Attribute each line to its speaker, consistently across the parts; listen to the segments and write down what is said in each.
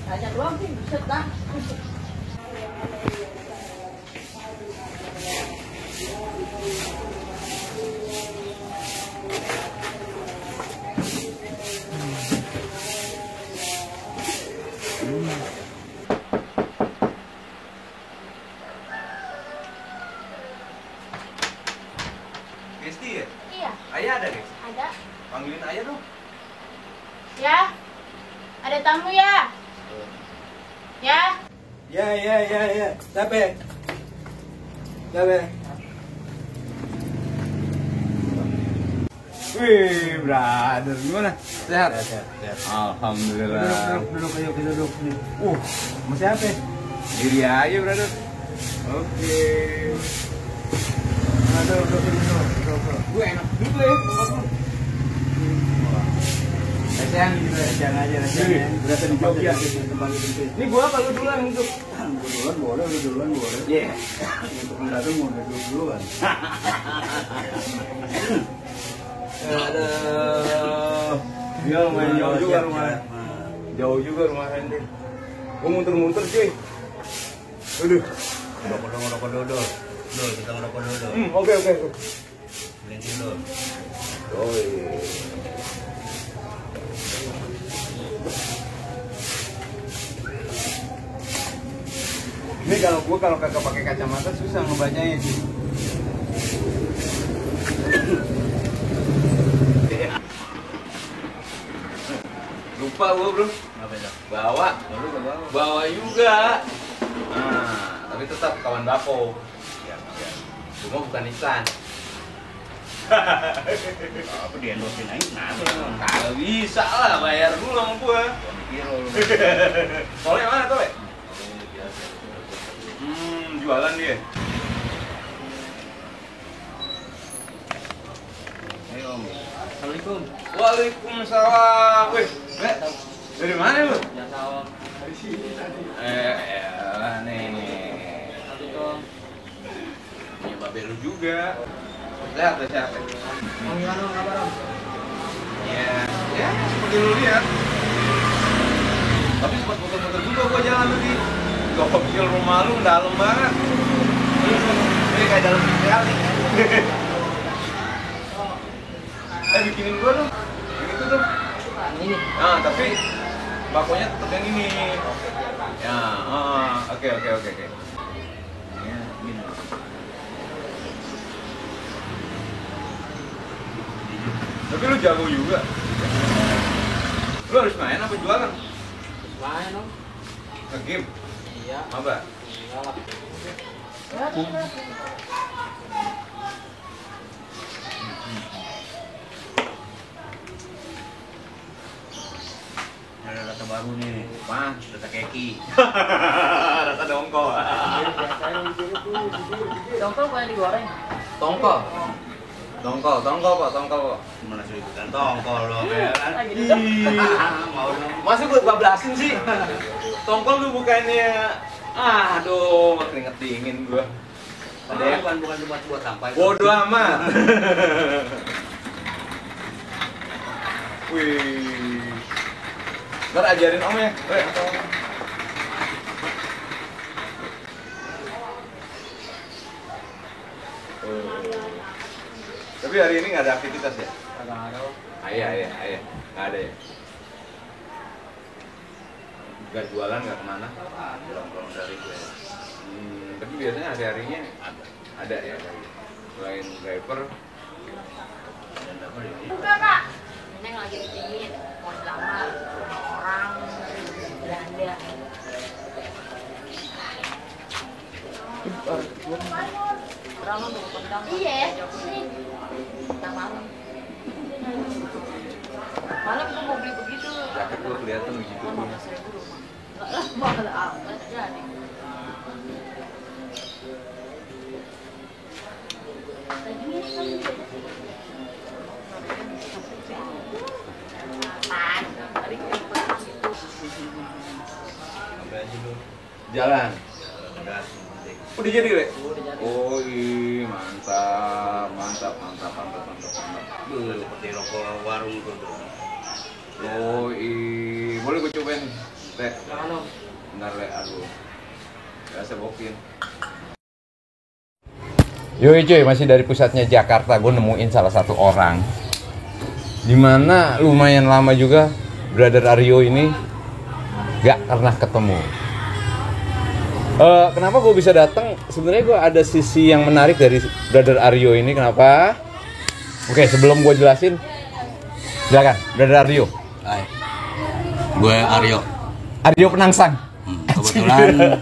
Speaker 1: Aja doang sih, buset dah.
Speaker 2: Gesti ya?
Speaker 3: Iya,
Speaker 2: Ayah ada, guys?
Speaker 3: ada.
Speaker 2: Panggilin ayah dong.
Speaker 3: Ya, ada tamu ya. Ya.
Speaker 4: Ya. Siapa? Siapa?
Speaker 2: Wih, brother, gimana? Sehat?
Speaker 4: Sehat.
Speaker 2: Alhamdulillah.
Speaker 4: Duduk, ayo kita duduk. Sama siapa?
Speaker 2: Diri aja, brother. Oke.
Speaker 4: Duduk.
Speaker 2: Gue enak juga ya, tempat lu.
Speaker 4: Recehan gitu, recehan aja.
Speaker 2: Berasa di Jogja.
Speaker 4: Tempat itu.
Speaker 2: Ini gua apa lu duluan untuk?
Speaker 4: Lu duluan boleh.
Speaker 2: Iya.
Speaker 4: Untuk mendatang mau duduk duluan.
Speaker 2: Aduh. Dia lumayan jauh juga rumahnya. Jauh juga rumah Hendy. Gua muter-muter cuy. Aduh.
Speaker 4: Ngerokok dulu. Kita ngerokok dulu.
Speaker 2: Oke.
Speaker 4: Bensin dulu.
Speaker 2: Oh iya. Ini kalau kagak pakai kacamata susah ngebacanya sih. Lupa gua bro.
Speaker 4: Apa itu?
Speaker 2: Bawa juga. Nah, tapi tetap kawan bako. Cuma bukan iklan.
Speaker 4: Apa di endorsein aja?
Speaker 2: Kagak bisa lah, bayar dulu sama gua. Soalnya mana tuh, jualan dia.
Speaker 4: Ayo Om. Assalamualaikum.
Speaker 2: Waalaikumsalam. Wih, dari mana lu?
Speaker 4: Biasa Om.
Speaker 2: Dari sini tadi. Nih. Punya babe lu juga. Sehat.
Speaker 4: Gimana kabar Om?
Speaker 2: Ya, seperti lu lihat. Tapi sempat muter-muter juga gua jalan tadi. Gua pikir rumah lu dalam banget. Ini kayak dalam sekali. Bikinin gua dong. Yang itu dong.
Speaker 1: Ini.
Speaker 2: Nah, tapi bakonya tetap yang ini. Ya, oke.
Speaker 4: Ya, gini.
Speaker 2: Tapi lu jago juga. Lu harus main apa jualan?
Speaker 1: Main dong.
Speaker 2: Nge-game?
Speaker 1: Iya.
Speaker 2: Apa?
Speaker 1: Enggak lah.
Speaker 4: Ada rasa baru nih.
Speaker 2: Wah,
Speaker 4: Rasa keki.
Speaker 2: rasa dongkol.
Speaker 1: Dongkol bukan digoreng.
Speaker 2: Tongkol. Tongkol kok.
Speaker 4: Mana sudah ikutan tongkol lo kan?
Speaker 1: Lagi duduk.
Speaker 4: Mau dong.
Speaker 2: Masa gue bablasin sih? Tongkol tuh bukannya aduh, keringet dingin gua.
Speaker 4: Ada yang bukan buat sampah.
Speaker 2: Bodoh amat. Wih. Ntar ajarin om ya. Tapi hari ini nggak ada aktivitas ya?
Speaker 1: Kagak ada.
Speaker 2: Ayah. Nggak ada ya? Nggak jualan, nggak kemana?
Speaker 4: Pulang dari gue.
Speaker 2: Tapi biasanya hari-harinya ada ya? Selain driver,
Speaker 4: Dan apa ini?
Speaker 3: Buka, Kak. Neneng lagi dipingin mau dilamar sama orang belanja.
Speaker 1: Terang tuh pedang.
Speaker 3: Iya, sini. Kita malam. Malam gua mau beli begitu.
Speaker 2: jaket gua kelihatan begitu.
Speaker 3: Gua 15.000 rumah. Enggak lah, mahal amat jadi. Apaan? Tadi kita pesan gitu.
Speaker 4: Sampai aja dulu.
Speaker 2: Jalan.
Speaker 4: Udah.
Speaker 2: Udah jadi, Rek?
Speaker 1: Udah jadi.
Speaker 2: Oh, mantap.
Speaker 4: Seperti rokok warung tuh.
Speaker 2: Oh, boleh gue cobain. Le,
Speaker 1: Jangan om.
Speaker 2: bentar Le, aduh. Ya sebokin.
Speaker 5: Yoi cuy, masih dari pusatnya Jakarta, gue nemuin salah satu orang dimana lumayan lama juga Brother Aryo ini gak pernah ketemu. Kenapa gue bisa datang? Sebenarnya gue ada sisi yang menarik dari Brother Aryo ini. Kenapa? Oke, sebelum gue jelasin, silakan Brother Aryo.
Speaker 4: Hai. Gue Aryo.
Speaker 5: Aryo Penangsang.
Speaker 4: Kebetulan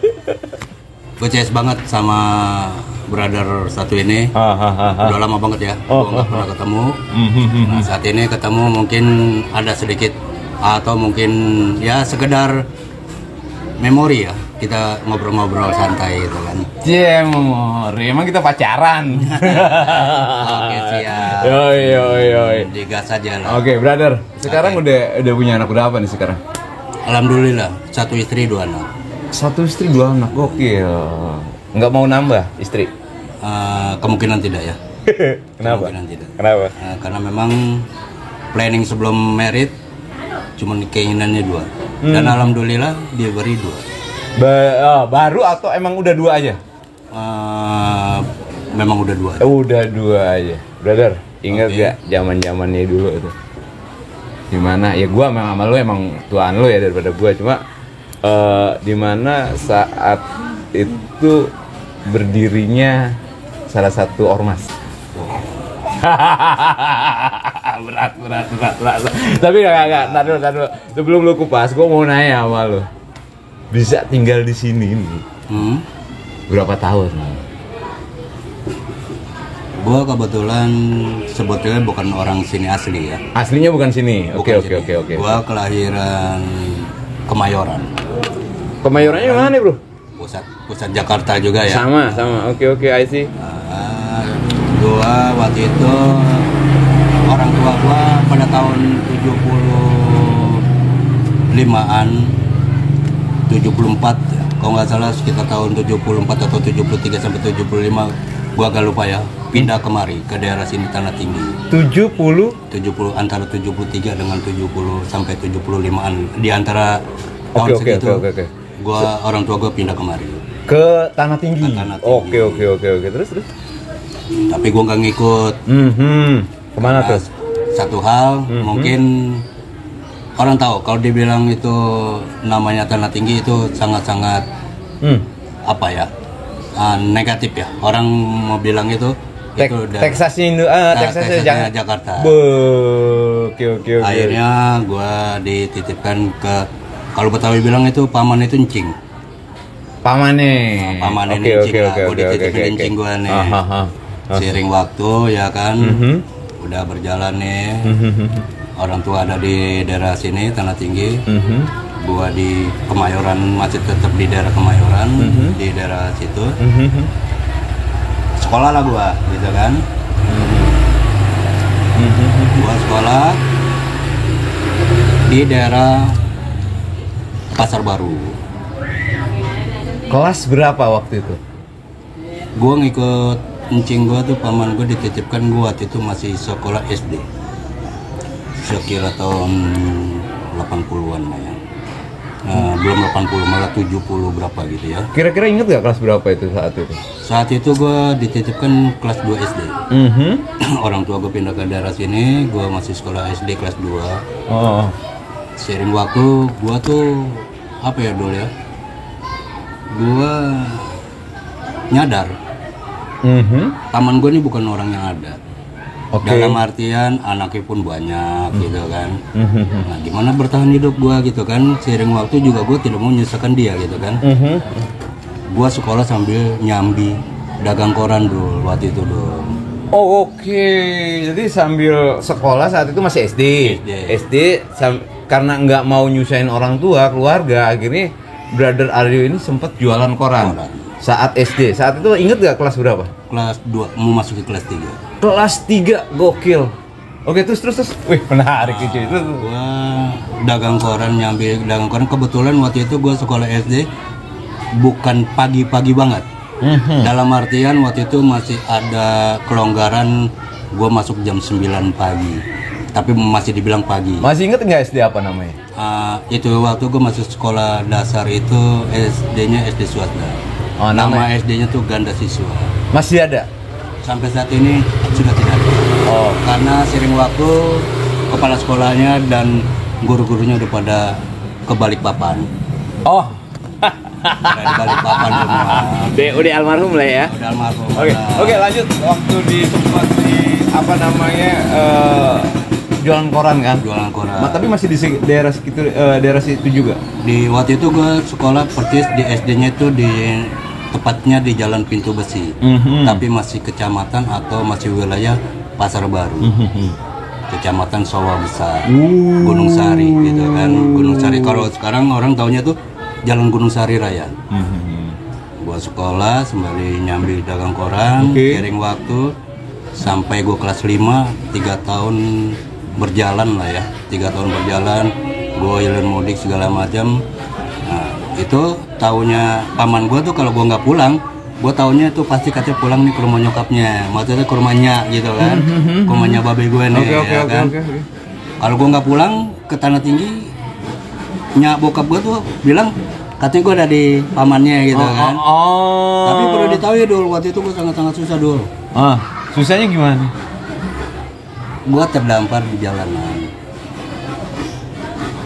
Speaker 4: gue CS banget sama brother satu ini. Udah lama banget ya. Gue nggak pernah ketemu. Nah, saat ini ketemu mungkin ada sedikit atau mungkin ya sekedar memori ya. Kita ngobrol-ngobrol santai gitu kan.
Speaker 5: Memori, emang kita pacaran.
Speaker 4: Oke, siap.
Speaker 5: Yoi.
Speaker 4: Digas aja lah.
Speaker 5: Oke, brother. Sekarang udah punya anak berapa nih sekarang?
Speaker 4: Alhamdulillah, 1 istri 2 anak.
Speaker 5: 1 istri 2 anak, gokil. Nggak mau nambah istri?
Speaker 4: Kemungkinan tidak ya.
Speaker 5: Kenapa?
Speaker 4: Kemungkinan tidak.
Speaker 5: Kenapa?
Speaker 4: Karena memang planning sebelum merit cuma keinginannya 2. Dan alhamdulillah diberi 2.
Speaker 5: Baru atau emang udah 2 aja?
Speaker 4: Memang udah 2.
Speaker 5: Udah 2 aja. Brother, ingat gak zaman-zamannya dulu itu? Dimana ya gua memang sama lu emang tuaan lu ya daripada gua, cuma dimana saat itu berdirinya salah satu ormas. berat. Tapi enggak. Ntar dulu. Sebelum lu kupas, gua mau nanya sama lu. Bisa tinggal di sini nih. Berapa tahun?
Speaker 4: Gua kebetulan sebetulnya bukan orang sini asli ya.
Speaker 5: Aslinya bukan sini. Oke.
Speaker 4: Gua kelahiran Kemayoran.
Speaker 5: Kemayorannya mana, Bro?
Speaker 4: Pusat Jakarta juga ya.
Speaker 5: Sama. Oke, I see.
Speaker 4: Gua waktu itu orang tua gua pada tahun 75-an 74 ya. Kalau nggak salah sekitar tahun 74 atau 73 sampai 75, gua agak lupa ya. Pindah kemari ke daerah sini Tanah Tinggi.
Speaker 5: 70
Speaker 4: antara 73 dengan 70 sampai 75-an di antara tahun segitu.
Speaker 5: Oke.
Speaker 4: Orang tua gua pindah kemari.
Speaker 5: Ke Tanah Tinggi.
Speaker 4: Ke Tanah Tinggi.
Speaker 5: Oke. Terus.
Speaker 4: Tapi gua nggak ngikut.
Speaker 5: Kemana tuh?
Speaker 4: Satu hal mungkin orang tahu kalau dibilang itu namanya Tanah Tinggi itu sangat-sangat apa ya, negatif ya. Orang mau bilang itu
Speaker 5: Texasnya
Speaker 4: Texasnya Jakarta.
Speaker 5: Oke.
Speaker 4: Akhirnya gua dititipkan ke, kalau Betawi bilang itu paman itu encing.
Speaker 5: Pamane.
Speaker 4: Paman ini encing lah. Gua dititipin encing gua nih. Seiring waktu ya kan, udah berjalan nih. Orang tua ada di daerah sini Tanah Tinggi. Gua di Kemayoran, masih tetap di daerah Kemayoran, di daerah situ. Sekolah lah gua gitu kan. Gua sekolah di daerah Pasar Baru.
Speaker 5: Kelas berapa waktu itu?
Speaker 4: Gua ngikut encing gua tuh, paman gua dititipkan gua waktu itu masih sekolah SD. Sekira tahun 80-an lah ya. Belum 80, malah 70 berapa gitu ya.
Speaker 5: Kira-kira inget gak kelas berapa itu saat itu?
Speaker 4: Saat itu gue dititipkan kelas 2 SD. Orang tua gue pindah ke daerah sini, gue masih sekolah SD kelas 2. Seiring waktu, gue tuh apa ya dulu ya, gue nyadar paman gue ini bukan orang yang ada. Dalam artian anaknya pun banyak gitu kan. Nah gimana bertahan hidup gua gitu kan. Seiring waktu juga gua tidak mau menyusahkan dia gitu kan. Gua sekolah sambil nyambi, dagang koran dulu waktu itu dulu.
Speaker 5: Oke. Jadi sambil sekolah saat itu masih SD. Karena nggak mau nyusahin orang tua, keluarga, akhirnya Brother Aryo ini sempat jualan koran. Saat SD. Saat itu inget gak kelas berapa?
Speaker 4: Kelas 2, mau masuk ke kelas 3.
Speaker 5: Kelas 3, gokil. Oke, terus. Wih, menarik itu.
Speaker 4: Gua dagang koran, nyambi dagang koran. Kebetulan waktu itu gua sekolah SD bukan pagi-pagi banget. Dalam artian waktu itu masih ada kelonggaran, gua masuk jam 9 pagi. tapi masih dibilang pagi.
Speaker 5: Masih inget nggak SD apa namanya?
Speaker 4: Itu waktu gue masuk sekolah dasar itu SD-nya SD swasta.
Speaker 5: Oh,
Speaker 4: nama SD-nya tuh Ganda Siswa.
Speaker 5: Masih ada?
Speaker 4: Sampai saat ini sudah tidak ada.
Speaker 5: Oh,
Speaker 4: Karena sering waktu kepala sekolahnya dan guru-gurunya udah pada ke Balikpapan.
Speaker 5: oh,
Speaker 4: Udah di Balikpapan semua.
Speaker 5: udah almarhum lah ya.
Speaker 4: Udah almarhum.
Speaker 5: Oke, lanjut. Waktu di tempat di apa namanya jualan koran kan?
Speaker 4: Jualan koran.
Speaker 5: Tapi masih di daerah sekitar daerah situ juga.
Speaker 4: Di waktu itu gue sekolah persis di SD-nya itu di tepatnya di Jalan Pintu Besi. Tapi masih kecamatan atau masih wilayah Pasar Baru. Kecamatan Sawah Besar. Gunung Sari gitu kan. Gunung Sari, kalau sekarang orang taunya tuh Jalan Gunung Sari Raya. Gua sekolah sembari nyambi dagang koran, kiring waktu sampai gua kelas 5, 3 tahun berjalan lah ya. 3 tahun berjalan, gua ilen mudik segala macam. Nah, itu taunya paman gua tuh kalau gua nggak pulang, gua taunya tuh pasti katanya pulang nih ke rumah nyokapnya, maksudnya ke rumahnya gitu kan, ke rumahnya babe gue nih. Oke. Kalau gua nggak pulang ke Tanah Tinggi, nyak bokap gua tuh bilang katanya gua ada di pamannya gitu kan. Tapi perlu ditahu ya dulu, waktu itu gua sangat-sangat susah dulu.
Speaker 5: Susahnya gimana?
Speaker 4: Gua terdampar di jalanan.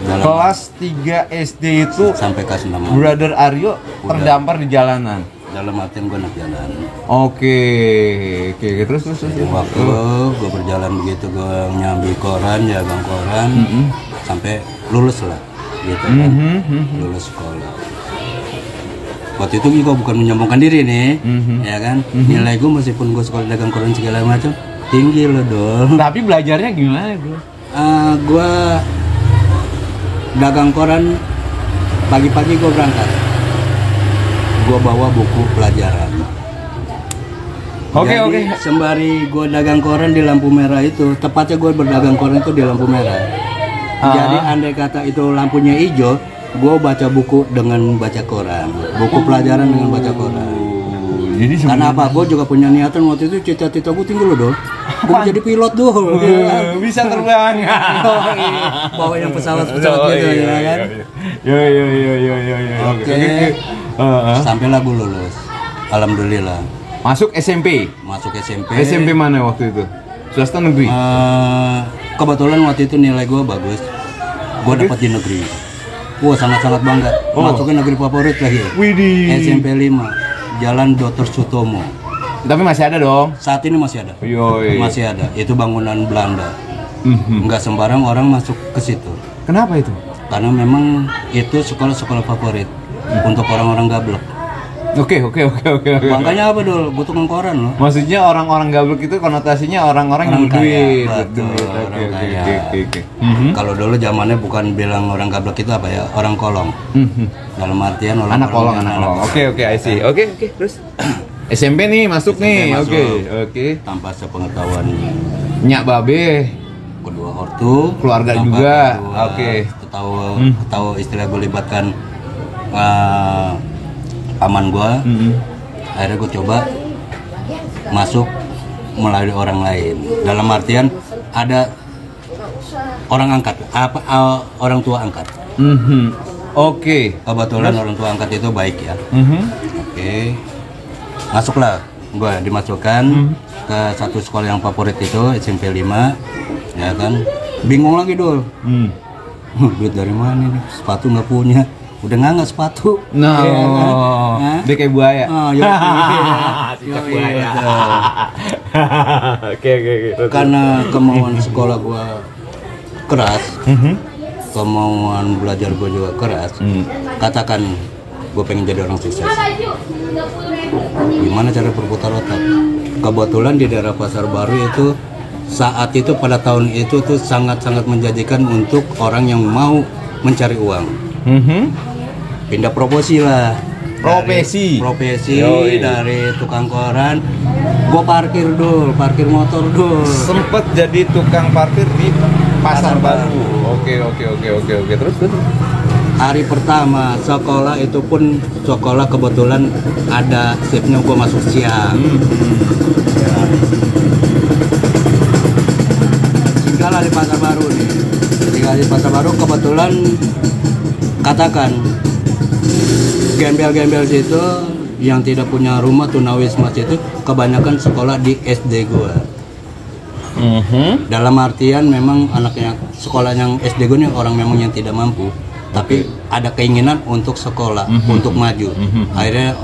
Speaker 5: Kelas 3 SD itu
Speaker 4: Sampai kelas 6.
Speaker 5: Brother Aryo terdampar di jalanan.
Speaker 4: Dalam artian gua anak jalan.
Speaker 5: Oke, terus.
Speaker 4: Waktu gua berjalan begitu, gua nyambi koran, jagang koran, sampai lulus lah, gitu kan, lulus sekolah. Waktu itu gua bukan menyombongkan diri nih, ya kan, nilai gua meskipun gua sekolah dagang koran segala macam tinggi loh dong.
Speaker 5: Tapi belajarnya gimana bro?
Speaker 4: Gua dagang koran pagi-pagi gua berangkat. Gua bawa buku pelajaran. Jadi, sembari gua dagang koran di lampu merah itu, tepatnya gua berdagang koran itu di lampu merah. Jadi andai kata itu lampunya hijau, gua baca buku dengan baca koran, buku pelajaran dengan baca koran.
Speaker 5: Jadi
Speaker 4: Karena apa? Gua juga punya niatan waktu itu, cita-cita gua tinggi loh dong. Gua mau jadi pilot tuh.
Speaker 5: bisa terbang.
Speaker 4: Bawa yang pesawat-pesawat gitu ya kan.
Speaker 5: Yo.
Speaker 4: Oke. Sampailah gue lulus. Alhamdulillah.
Speaker 5: Masuk SMP.
Speaker 4: Masuk SMP.
Speaker 5: SMP mana waktu itu? Swasta negeri.
Speaker 4: Kebetulan waktu itu nilai gue bagus. Gue dapat di negeri. Wah, sangat-sangat bangga. Masukin negeri favorit lagi.
Speaker 5: Widih.
Speaker 4: SMP 5. Jalan Dr. Sutomo.
Speaker 5: Tapi masih ada dong.
Speaker 4: Saat ini masih ada.
Speaker 5: Yoi.
Speaker 4: Masih ada. Itu bangunan Belanda. Nggak sembarang orang masuk ke situ.
Speaker 5: Kenapa itu?
Speaker 4: Karena memang itu sekolah-sekolah favorit untuk orang-orang gablek.
Speaker 5: Oke.
Speaker 4: Makanya apa dulu? Gue tukang koran loh.
Speaker 5: Maksudnya orang-orang gablek itu konotasinya orang-orang yang berduit. Oke.
Speaker 4: Kalau dulu zamannya bukan bilang orang gablek itu apa ya? Orang kolong. Dalam artian orang
Speaker 5: Anak kolong. Oke, I see. Oke, terus SMP nih masuk nih. Oke.
Speaker 4: Tanpa sepengetahuan
Speaker 5: Nyak babe,
Speaker 4: kedua ortu,
Speaker 5: keluarga
Speaker 4: tanpa
Speaker 5: juga.
Speaker 4: kedua,
Speaker 5: Oke.
Speaker 4: Tahu istilah gue libatkan paman gue. Akhirnya gue coba masuk melalui orang lain. Dalam artian ada orang angkat, orang tua angkat.
Speaker 5: Oke.
Speaker 4: Kebetulan orang tua angkat itu baik ya. Oke. Masuklah, gue dimasukkan ke satu sekolah yang favorit itu SMP 5, ya kan. Bingung lagi dul. Duit dari mana nih? Sepatu nggak punya. Udah nggak sepatu.
Speaker 5: No.
Speaker 4: Ya, kan?
Speaker 5: Dia kayak buaya.
Speaker 4: Cicak
Speaker 5: buaya. Oke.
Speaker 4: Karena kemauan sekolah gue keras, kemauan belajar gue juga keras. Katakan gue pengen jadi orang sukses. Gimana cara berputar otak? Kebetulan di daerah Pasar Baru itu saat itu pada tahun itu tuh sangat-sangat menjanjikan untuk orang yang mau mencari uang. Pindah profesi lah. Profesi dari tukang koran, gue parkir motor dulu.
Speaker 5: Sempet jadi tukang parkir di Pasar Baru. Oke. Terus.
Speaker 4: Hari pertama sekolah itu pun sekolah kebetulan ada shiftnya, gue masuk siang. Sehingga tinggal di Pasar Baru nih. Tinggal di Pasar Baru, kebetulan katakan gembel-gembel situ yang tidak punya rumah tunawisma itu kebanyakan sekolah di SD gua. Dalam artian memang anaknya sekolah yang SD gua nih orang memang yang tidak mampu, tapi ada keinginan untuk sekolah, untuk maju. Akhirnya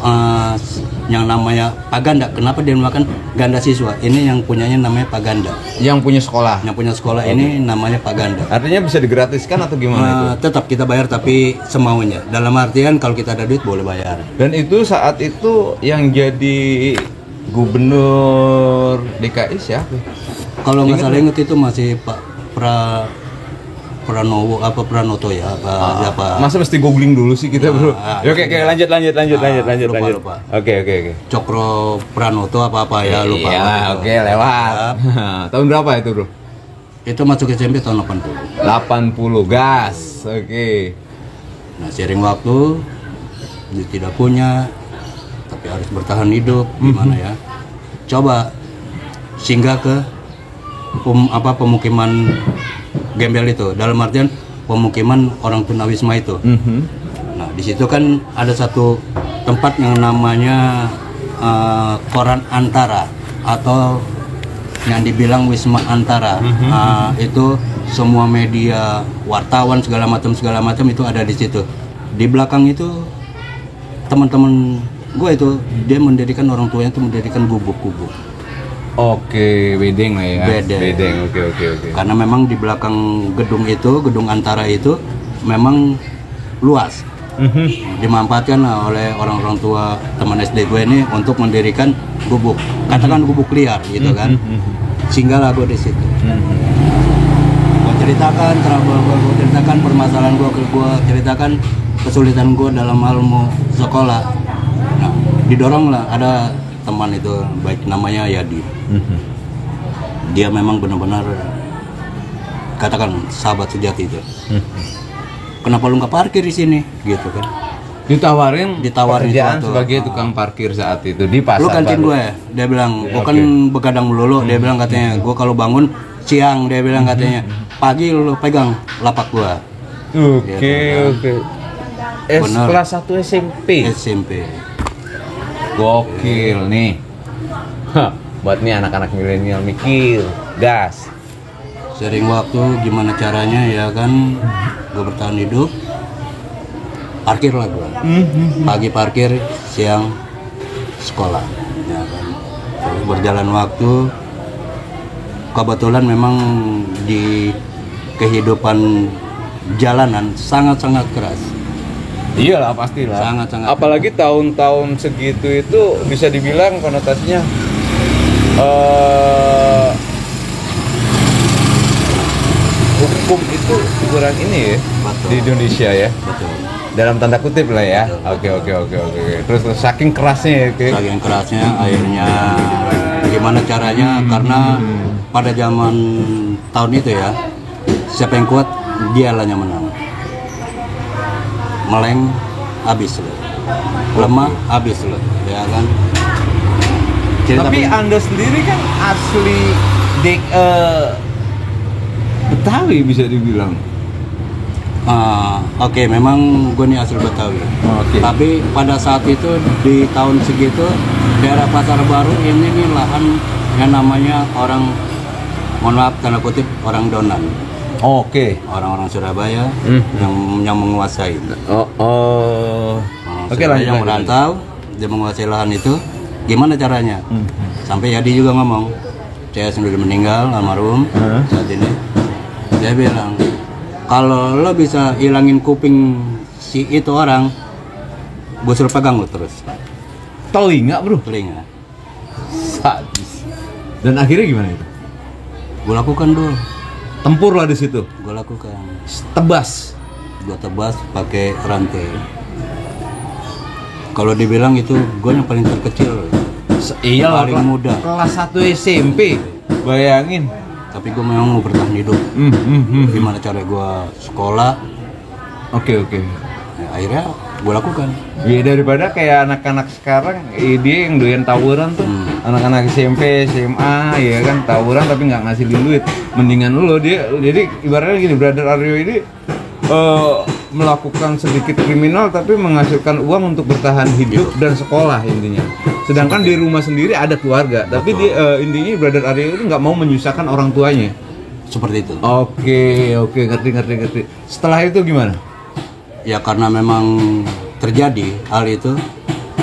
Speaker 4: yang namanya Paganda, kenapa dia makan ganda siswa? Ini yang punyanya namanya Paganda.
Speaker 5: Yang punya sekolah.
Speaker 4: Yang punya sekolah ini namanya Paganda.
Speaker 5: Artinya bisa digratiskan atau gimana itu?
Speaker 4: Tetap kita bayar tapi semaunya. Dalam artian kalau kita ada duit boleh bayar.
Speaker 5: Dan itu saat itu yang jadi gubernur DKI siapa?
Speaker 4: Kalau nggak salah ingat itu masih Pak Pranowo apa Pranoto ya apa siapa?
Speaker 5: Masa mesti googling dulu sih kita, Bro? Ya, oke, lanjut.
Speaker 4: Lupa.
Speaker 5: Oke.
Speaker 4: Cokro Pranoto apa ya lupa.
Speaker 5: Iya, oke, lewat. Tahun berapa itu, Bro?
Speaker 4: Itu masuk SMP tahun 80.
Speaker 5: 80, gas. Oke.
Speaker 4: Nah, seiring waktu dia tidak punya tapi harus bertahan hidup gimana ya? Coba singgah ke pemukiman gembel itu, dalam artian pemukiman orang tunawisma itu. Nah, di situ kan ada satu tempat yang namanya Koran Antara atau yang dibilang Wisma Antara. Itu semua media, wartawan segala macam itu ada di situ. Di belakang itu teman-teman gue itu dia mendirikan, orang tuanya itu mendirikan gubuk-gubuk.
Speaker 5: Oke, bedeng lah ya.
Speaker 4: Bedeng.
Speaker 5: Oke.
Speaker 4: Karena memang di belakang gedung itu, gedung Antara itu memang luas. Dimanfaatkan oleh orang-orang tua teman SD gue ini untuk mendirikan gubuk. Katakan gubuk liar gitu kan. Singgahlah gue di situ. Gue ceritakan permasalahan gue ceritakan kesulitan gue dalam hal mau sekolah. Nah, didoronglah ada teman itu baik namanya Yadi. Dia memang benar-benar katakan sahabat sejati itu. Kenapa lu nggak parkir di sini gitu kan?
Speaker 5: Ditawarin pekerjaan
Speaker 4: itu,
Speaker 5: sebagai tukang parkir saat itu di Pasar
Speaker 4: Baru. Lu kantin
Speaker 5: Baru.
Speaker 4: gue, dia bilang, gue kan begadang melulu. Dia bilang katanya, gue kalau bangun siang, dia bilang katanya, pagi lu pegang lapak gue.
Speaker 5: Oke. Kelas 1 SMP. Gokil nih. Buat nih anak-anak milenial mikir, gas.
Speaker 4: Sering waktu gimana caranya ya kan, gue bertahan hidup. Parkir lah gue. Pagi parkir, siang sekolah. Ya kan. Terus berjalan waktu, kebetulan memang di kehidupan jalanan sangat-sangat keras.
Speaker 5: Iyalah pastilah.
Speaker 4: Sangat-sangat.
Speaker 5: Apalagi tahun-tahun segitu itu bisa dibilang konotasinya hukum itu kurang ini ya.
Speaker 4: Betul.
Speaker 5: Di Indonesia ya.
Speaker 4: Betul.
Speaker 5: Dalam tanda kutip lah ya. Oke. Terus saking kerasnya ya.
Speaker 4: Saking kerasnya akhirnya gimana caranya, karena pada zaman tahun itu ya, siapa yang kuat dialah yang menang. Meleng habis loh, lemah habis loh, ya kan.
Speaker 5: Tapi Anda sendiri kan asli Betawi bisa dibilang.
Speaker 4: Oke, memang gue nih asli Betawi.
Speaker 5: Oke.
Speaker 4: Tapi pada saat itu di tahun segitu daerah Pasar Baru ini nih lahan yang namanya orang, mohon maaf tanda kutip, orang Donan.
Speaker 5: Oke.
Speaker 4: Orang-orang Surabaya yang menguasai.
Speaker 5: Oke, lanjut.
Speaker 4: Yang merantau, dia menguasai lahan itu. Gimana caranya? Sampai Yadi juga ngomong, saya sudah meninggal almarhum saat ini. Dia bilang, kalau lo bisa hilangin kuping si itu orang, gue suruh pegang lo terus.
Speaker 5: Telinga, Bro.
Speaker 4: Telinga.
Speaker 5: Sadis. Dan akhirnya gimana itu?
Speaker 4: Gue lakukan dulu.
Speaker 5: Tempur lah di situ.
Speaker 4: Gue lakukan.
Speaker 5: Tebas.
Speaker 4: Gue tebas pakai rantai. Kalau dibilang itu gue yang paling terkecil.
Speaker 5: Iya,
Speaker 4: paling muda.
Speaker 5: Kelas 1 SMP. Bayangin.
Speaker 4: Tapi gue memang mau bertahan hidup. Gimana cara gue sekolah?
Speaker 5: Oke.
Speaker 4: Ya, akhirnya gue lakukan.
Speaker 5: Ya daripada kayak anak-anak sekarang, dia yang doyan tawuran tuh. anak-anak SMP, SMA ya kan tawuran tapi nggak ngasilin duit. Mendingan lu dia jadi ibaratnya gini, Brother Aryo ini melakukan sedikit kriminal tapi menghasilkan uang untuk bertahan hidup dan sekolah intinya. Sedangkan di rumah sendiri ada keluarga, tapi intinya Brother Aryo itu nggak mau menyusahkan orang tuanya.
Speaker 4: Seperti itu.
Speaker 5: Oke, ngerti. Setelah itu gimana?
Speaker 4: Ya karena memang terjadi hal itu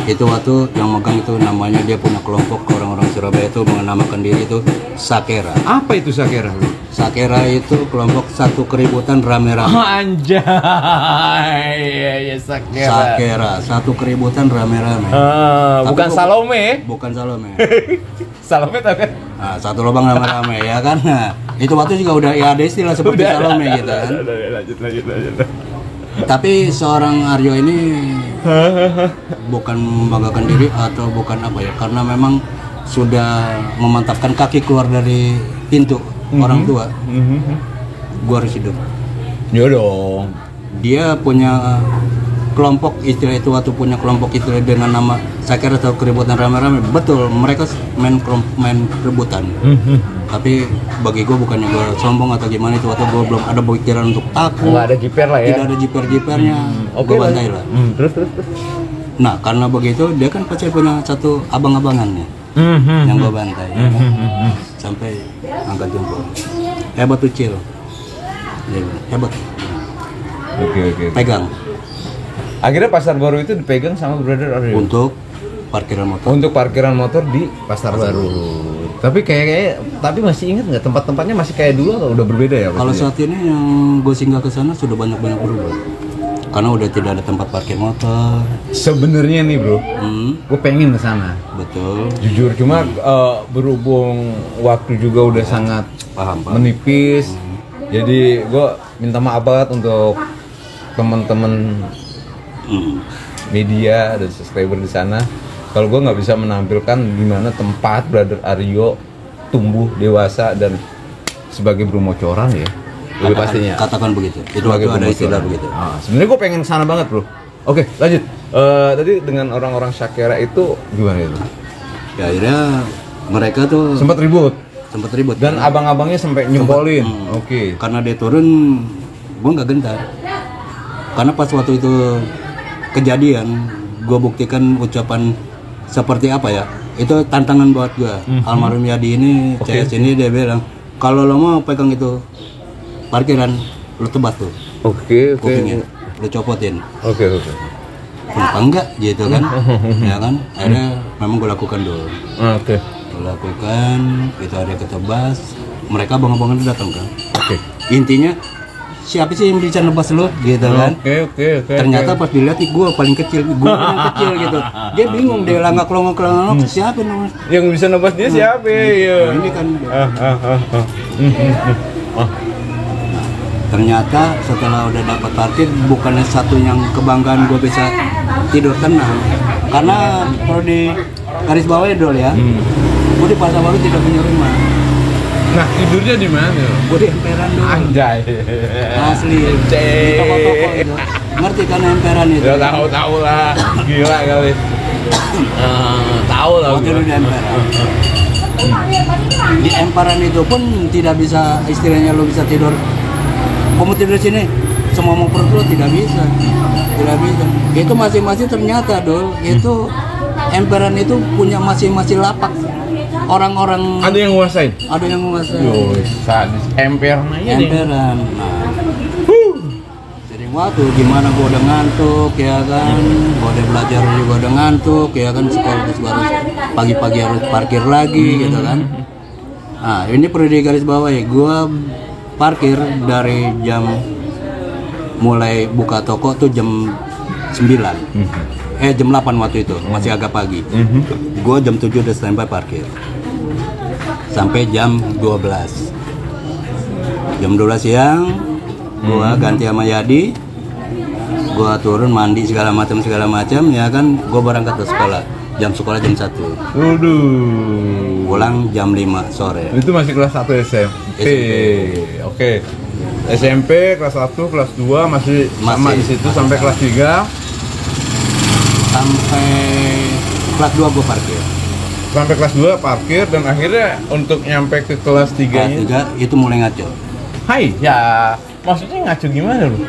Speaker 4: waktu yang megang itu namanya, dia punya kelompok orang-orang Surabaya itu menamakan diri itu Sakera.
Speaker 5: Apa itu Sakera?
Speaker 4: Sakera itu kelompok satu keributan rame-rame.
Speaker 5: Anjay, ya Sakera.
Speaker 4: Sakera, satu keributan rame-rame.
Speaker 5: Bukan Salome.
Speaker 4: Bukan Salome.
Speaker 5: Salome tau kan?
Speaker 4: Nah, satu lubang rame-rame ya kan. Nah, itu waktu juga udah ya ada istilah seperti Salome gitu kan.
Speaker 5: Lanjut.
Speaker 4: Tapi seorang Aryo ini bukan membanggakan diri atau bukan apa ya, karena memang sudah memantapkan kaki keluar dari pintu orang tua. Gua harus hidup.
Speaker 5: Ya dong.
Speaker 4: Dia punya kelompok istilah itu, waktu punya kelompok istilah dengan nama Sakera atau keributan rame-rame. Betul, mereka main rebutan. Tapi bagi gue bukannya gue sombong atau gimana, itu waktu gue belum ada pikiran untuk takut.
Speaker 5: Nggak ada jiper lah ya.
Speaker 4: Tidak ada jiper-jipernya. Gue bantai lah.
Speaker 5: Terus.
Speaker 4: Nah karena begitu dia kan pasti punya satu abang-abangannya yang gue bantai. Ya kan? Sampai angkat jempol. Hebat tuh Cil. Hebat.
Speaker 5: Oke.
Speaker 4: Pegang.
Speaker 5: Akhirnya Pasar Baru itu dipegang sama Brother Aryo.
Speaker 4: Untuk parkiran motor.
Speaker 5: Untuk parkiran motor di Pasar Baru. Tapi tapi masih ingat nggak tempat-tempatnya masih kayak dulu atau udah berbeda ya?
Speaker 4: Kalau saat ini yang gue singgah ke sana sudah banyak berubah. Karena udah tidak ada tempat parkir motor.
Speaker 5: Sebenarnya nih bro, gue pengen ke sana.
Speaker 4: Betul.
Speaker 5: Jujur, cuma berhubung waktu juga udah sangat menipis. Jadi gue minta maaf banget untuk teman-teman media dan subscriber di sana. Kalau gue nggak bisa menampilkan gimana tempat Brother Aryo tumbuh dewasa dan sebagai bromocoran ya, lebih pastinya.
Speaker 4: Katakan begitu. Itu waktu ada istilah begitu.
Speaker 5: Sebenarnya gue pengen sana banget bro. Oke, lanjut. Tadi dengan orang-orang Sakera itu gimana itu?
Speaker 4: Ya akhirnya mereka tuh
Speaker 5: sempat ribut dan
Speaker 4: kan?
Speaker 5: abang-abangnya sampai nyempolin. Oke.
Speaker 4: Karena dia turun, gue nggak gentar. Karena pas waktu itu kejadian, gue buktikan ucapan seperti apa ya, itu tantangan buat gue. Almarhum Yadi ini, CS ini dia bilang, kalau lo mau pegang itu parkiran, lo tebas tuh kupingnya, lo copotin.
Speaker 5: Oke.
Speaker 4: Kenapa enggak gitu kan? Ya kan, akhirnya memang gue lakukan dulu.
Speaker 5: Oke.
Speaker 4: Gue lakukan, itu ada ketebas, mereka abang-abangan datang kan.
Speaker 5: Oke.
Speaker 4: Intinya siapa sih yang bisa nebas lo gitu kan.
Speaker 5: Oke.
Speaker 4: Ternyata pas dilihat gue paling kecil, gue yang kecil gitu. Dia bingung, dia langak-longok siapa namanya.
Speaker 5: Yang bisa nebas dia siapa ya?
Speaker 4: Ini kan ternyata setelah udah dapat parkir, bukannya satu yang kebanggaan gue bisa tidur tenang, karena kalau di garis bawahnya dulu ya, gue di Pasar Baru tidak punya rumah.
Speaker 5: Nah, tidurnya di mana?
Speaker 4: Gue di emperan dulu.
Speaker 5: Anjay.
Speaker 4: Asli. Di toko-toko itu. Ngerti kan emperan itu?
Speaker 5: Ya tahu lah. Gila kali. Tahu lah.
Speaker 4: Waktu itu di emperan. Di emperan itu pun tidak bisa, istilahnya lo bisa tidur. Kamu tidur sini, semua mau perut lo tidak bisa. Itu masing-masing ternyata dol. Itu emperan itu punya masing-masing lapak. Orang-orang
Speaker 5: ada yang nguasain?
Speaker 4: Ada yang nguasain.
Speaker 5: Yo, sadis. Emperan aja deh.
Speaker 4: Emperan. Nah. Jadi waktu gimana gua udah ngantuk ya kan. Gua udah belajar juga udah ngantuk ya kan, sekolah terus baru pagi-pagi harus parkir lagi gitu kan. Nah, ini perlu di garis bawah ya. Gua parkir dari jam mulai buka toko tuh jam 9. Jam 8 waktu itu, masih agak pagi. Gue jam 7 udah standby parkir sampai jam 12. Jam 12 siang gue ganti sama Yadi, gue turun mandi segala macam ya kan. Gue berangkat ke sekolah, jam 1. Pulang jam 5 sore.
Speaker 5: Itu masih kelas 1 SMP. Oke. SMP kelas 1, kelas 2 masih sama di situ sampai kelas 3.
Speaker 4: Sampai kelas 2 gue parkir.
Speaker 5: sampai kelas 2 parkir dan akhirnya untuk nyampe ke kelas 3
Speaker 4: Kelas 3 itu mulai ngaco.
Speaker 5: Hai, ya maksudnya ngaco gimana lu?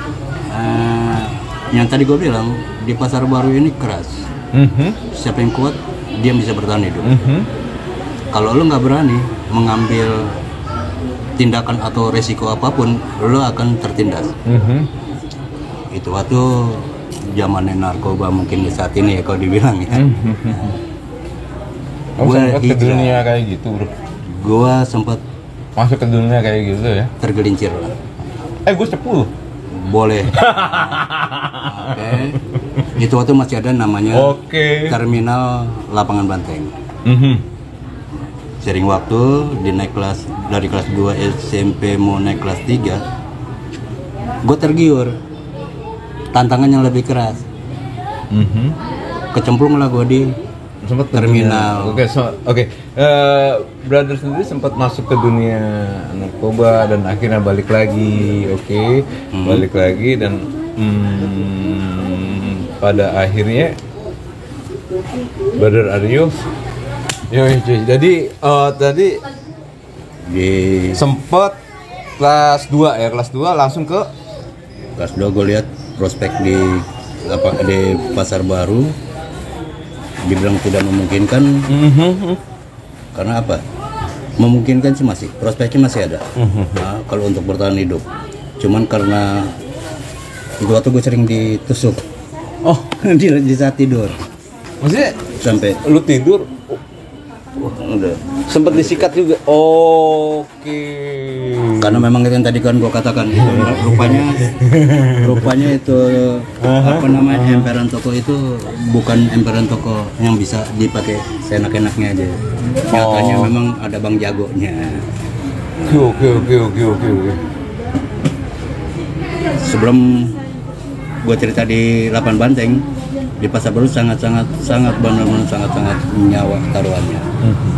Speaker 4: Yang tadi gue bilang di pasar baru ini keras. Siapa yang kuat dia bisa bertahan hidup. Kalau lo nggak berani mengambil tindakan atau resiko apapun, lo akan tertindas. Itu waktu zamannya narkoba mungkin di saat ini ya kalau dibilang ya.
Speaker 5: Kamu
Speaker 4: Gua
Speaker 5: sempat ke
Speaker 4: hijrah.
Speaker 5: dunia kayak gitu bro?
Speaker 4: Gua sempat
Speaker 5: Masuk ke dunia kayak gitu ya?
Speaker 4: tergelincir lah.
Speaker 5: Gue cepu.
Speaker 4: Boleh. Oke. Itu waktu masih ada namanya
Speaker 5: Oke.
Speaker 4: Terminal Lapangan Banteng. Sering waktu di naik kelas dari kelas 2 SMP mau naik kelas 3, gue tergiur. Tantangan yang lebih keras. Kecemplung lah gue di
Speaker 5: Sempat ke
Speaker 4: terminal.
Speaker 5: dunia. Oke. Brother sendiri sempat masuk ke dunia narkoba dan akhirnya balik lagi. Oke. Balik lagi dan pada akhirnya Brother Aryo. Cuy. Jadi tadi
Speaker 4: Di
Speaker 5: sempat kelas 2 ya, kelas 2 langsung ke
Speaker 4: kelas 2 gue lihat prospek di pasar baru, dibilang tidak memungkinkan. Karena apa? Memungkinkan sih masih, prospeknya masih ada. Nah, kalau untuk bertahan hidup, cuman karena itu waktu gue sering ditusuk.
Speaker 5: Oh,
Speaker 4: di saat tidur
Speaker 5: maksudnya
Speaker 4: sampai
Speaker 5: lu tidur
Speaker 4: udah.
Speaker 5: sempat disikat juga. Oke.
Speaker 4: Karena memang itu yang tadi kan gue katakan, rupanya itu apa namanya, emperan toko itu bukan emperan toko yang bisa dipakai seenak-enaknya aja. Nyatanya memang ada bang jagonya.
Speaker 5: Oke.
Speaker 4: Sebelum gue cerita di Lapan Banteng, di pasar baru sangat benar-benar sangat nyawa taruhannya.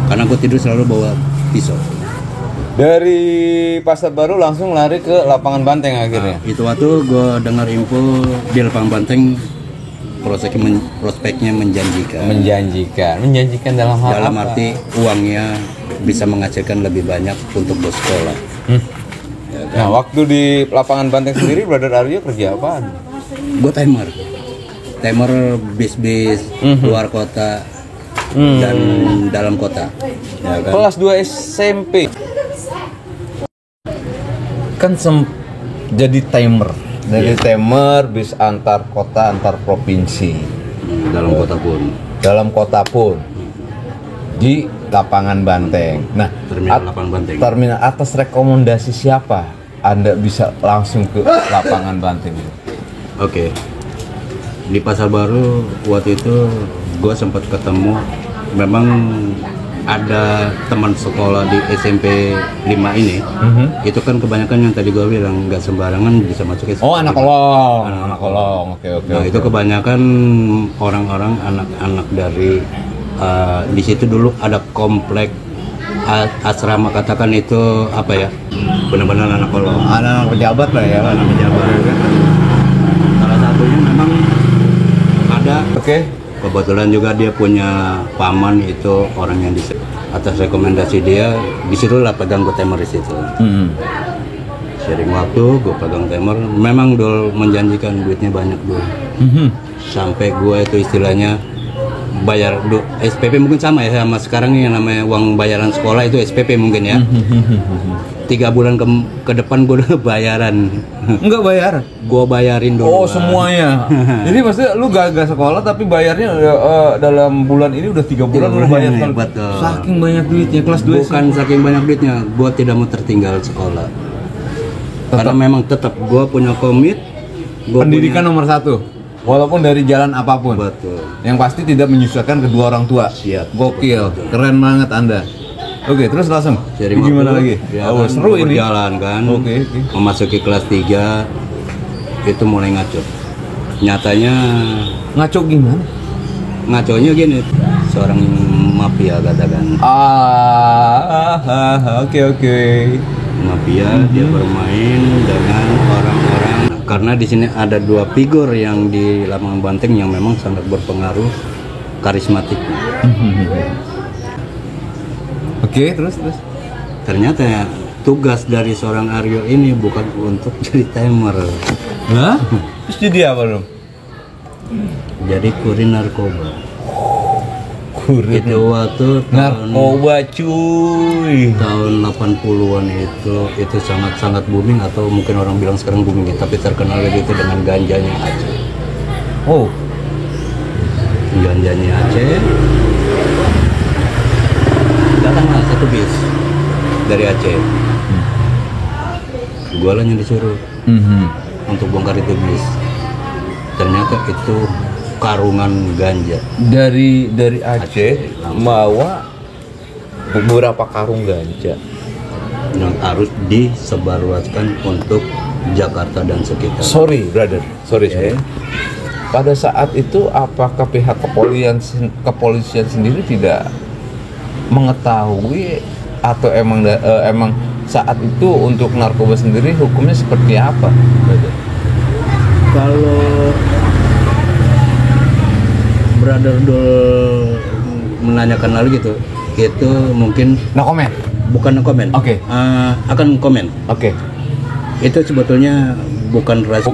Speaker 4: Karena gue tidur selalu bawa pisau.
Speaker 5: Dari pasar baru langsung lari ke lapangan Banteng akhirnya.
Speaker 4: Itu waktu gue dengar info di Lapangan Banteng prospeknya
Speaker 5: Menjanjikan dalam hal
Speaker 4: dalam
Speaker 5: apa?
Speaker 4: arti uangnya bisa menghasilkan lebih banyak untuk bersekolah.
Speaker 5: Nah, waktu di lapangan Banteng sendiri Brother Aryo kerja apaan?
Speaker 4: Gue timer bis luar kota dan dalam kota. Ya kan?
Speaker 5: Kelas 2 SMP. Kan jadi timer. Jadi timer bis antar kota, antar provinsi.
Speaker 4: Dalam kota pun.
Speaker 5: Di lapangan Banteng. Nah,
Speaker 4: Terminal Lapangan Banteng.
Speaker 5: Terminal atas rekomendasi siapa Anda bisa langsung ke lapangan Banteng?
Speaker 4: Oke. Di pasar baru waktu itu gue sempat ketemu, memang ada teman sekolah di SMP 5 ini. Itu kan kebanyakan yang tadi gue bilang nggak sembarangan bisa masuk SMP.
Speaker 5: Oh, anak kolong. Oke.
Speaker 4: Nah, itu kebanyakan orang-orang anak-anak dari di situ dulu ada komplek asrama, katakan itu apa ya, benar-benar anak kolong.
Speaker 5: Anak pejabat lah ya.
Speaker 4: Anak pejabat. Salah satunya memang ada.
Speaker 5: Oke.
Speaker 4: Kebetulan juga dia punya paman itu orang yang atas rekomendasi dia disitulah pegang gue timer di situ. Sering waktu gue pegang timer, memang dul menjanjikan duitnya banyak dul. Sampai gue itu istilahnya bayar SPP mungkin sama ya sama sekarang yang namanya uang bayaran sekolah itu SPP mungkin ya. 3 bulan ke depan gue udah bayaran.
Speaker 5: Enggak bayar.
Speaker 4: Gue bayarin dulu.
Speaker 5: Oh, semuanya. Jadi maksudnya lu gak sekolah tapi bayarnya dalam bulan ini udah 3 bulan lu bayar kan.
Speaker 4: Betul.
Speaker 5: Saking banyak duitnya kelas 2.
Speaker 4: Bukan saking banyak duitnya, gue tidak mau tertinggal sekolah. Karena memang tetap gue punya komit.
Speaker 5: Pendidikan nomor 1. Walaupun dari jalan apapun.
Speaker 4: Betul.
Speaker 5: Yang pasti tidak menyusahkan kedua orang tua.
Speaker 4: Siap.
Speaker 5: Gokil. Keren banget Anda. Oke, terus langsung.
Speaker 4: Sering
Speaker 5: Gimana
Speaker 4: waktu,
Speaker 5: lagi?
Speaker 4: ya
Speaker 5: Oh,
Speaker 4: kan,
Speaker 5: seru ini.
Speaker 4: berjalan kan.
Speaker 5: Oke.
Speaker 4: Memasuki kelas 3 itu mulai ngaco. Nyatanya
Speaker 5: Ngaco gimana?
Speaker 4: ngaconya gini, seorang mafia katakan.
Speaker 5: Oke.
Speaker 4: Mafia dia bermain dengan orang-orang, karena di sini ada 2 figur yang di Lapangan Banteng yang memang sangat berpengaruh, karismatik.
Speaker 5: Oke, terus.
Speaker 4: Ternyata tugas dari seorang Aryo ini bukan untuk jadi timer.
Speaker 5: Hah? Terus jadi apa dong?
Speaker 4: Jadi kurir narkoba.
Speaker 5: Kurir
Speaker 4: Itu waktu
Speaker 5: narkoba cuy.
Speaker 4: tahun 80-an itu sangat booming, atau mungkin orang bilang sekarang booming, tapi terkenal itu dengan ganjanya Aceh.
Speaker 5: Oh,
Speaker 4: Ganjanya Aceh. Datanglah satu bis dari Aceh. Gua lah yang disuruh untuk bongkar itu bis. Ternyata itu karungan ganja.
Speaker 5: Dari Aceh bawa beberapa karung ganja.
Speaker 4: Yang harus disebarluaskan untuk Jakarta dan sekitar.
Speaker 5: Sorry, brother. Sorry. Pada saat itu apakah pihak kepolisian sendiri tidak mengetahui, atau emang saat itu untuk narkoba sendiri hukumnya seperti apa, brother?
Speaker 4: Kalau Brother Dul menanyakan lalu gitu, itu mungkin
Speaker 5: No comment.
Speaker 4: bukan komen.
Speaker 5: Oke.
Speaker 4: Akan komen.
Speaker 5: Oke.
Speaker 4: Itu sebetulnya bukan rahasia.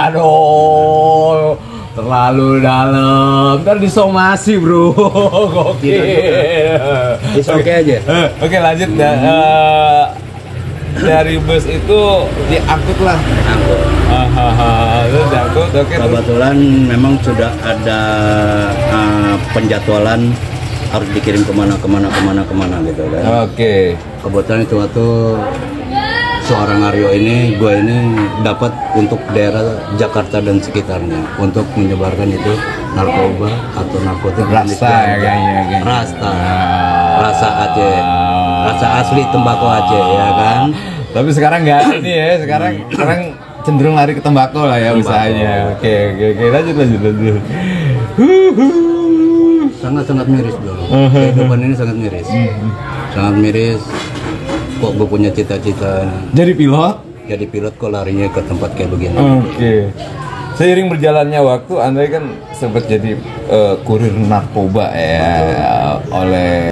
Speaker 5: Aduh, terlalu dalam. Ntar disomasi, bro. Gokil.
Speaker 4: It's okay aja.
Speaker 5: Oke, lanjut. Dari bus itu diangkut lah.
Speaker 4: Angkut.
Speaker 5: Terus diangkut. Oke.
Speaker 4: Kebetulan memang sudah ada penjadwalan harus dikirim kemana gitu kan.
Speaker 5: Oke.
Speaker 4: Kebetulan itu waktu seorang Aryo ini, gue ini dapat untuk daerah Jakarta dan sekitarnya untuk menyebarkan itu narkoba atau narkotik jenis
Speaker 5: Rasta ya
Speaker 4: ganja.
Speaker 5: kayaknya.
Speaker 4: Rasa Aceh, rasa asli tembakau Aceh ya kan.
Speaker 5: Tapi sekarang nggak ini ya, sekarang cenderung lari ke tembakau lah ya usahanya. Oke, lanjut.
Speaker 4: Sangat miris dulu. Kehidupan ini sangat miris. Sangat miris. Kok gue punya cita-cita
Speaker 5: Jadi pilot.
Speaker 4: jadi pilot, kok larinya ke tempat kayak begini.
Speaker 5: Oke. Seiring berjalannya waktu, Anda kan sempat jadi kurir narkoba ya oleh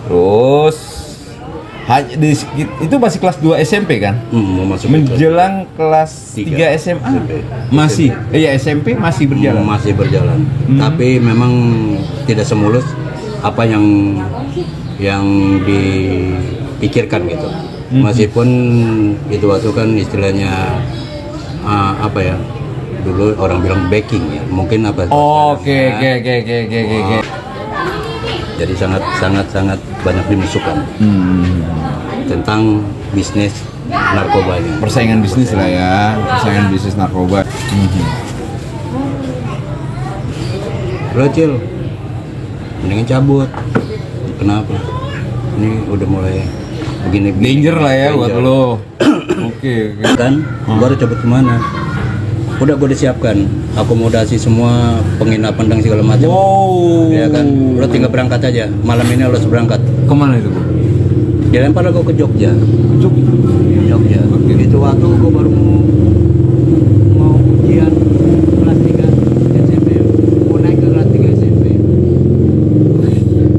Speaker 5: terus itu masih kelas 2 SMP kan?
Speaker 4: Mau masuk ke
Speaker 5: Menjelang kelas 3 SMA. Masih. Iya, SMP masih berjalan.
Speaker 4: Masih berjalan. Tapi memang tidak semulus apa yang dipikirkan gitu. Meskipun itu waktu kan istilahnya apa ya? Dulu orang bilang backing ya. Mungkin apa?
Speaker 5: Oke.
Speaker 4: Jadi sangat banyak dimusuhkan tentang bisnis narkobanya.
Speaker 5: Persaingan bisnis lah ya, persaingan bisnis narkoba.
Speaker 4: Lo Cil, mendingan cabut. Kenapa? Ini udah mulai begini.
Speaker 5: Danger lah ya buat lo. Oke.
Speaker 4: Kan, baru cabut kemana? Udah gue disiapkan akomodasi semua, penginapan dan segala macam.
Speaker 5: Wow.
Speaker 4: Ya kan, lo tinggal berangkat aja. Malam ini lo harus berangkat.
Speaker 5: Kemana itu, Bu?
Speaker 4: Dilempar gue ke Jogja. Jogja.
Speaker 5: Oke.
Speaker 4: Itu waktu gue baru mau ujian kelas 3 SMP. Mau naik ke kelas 3 SMP.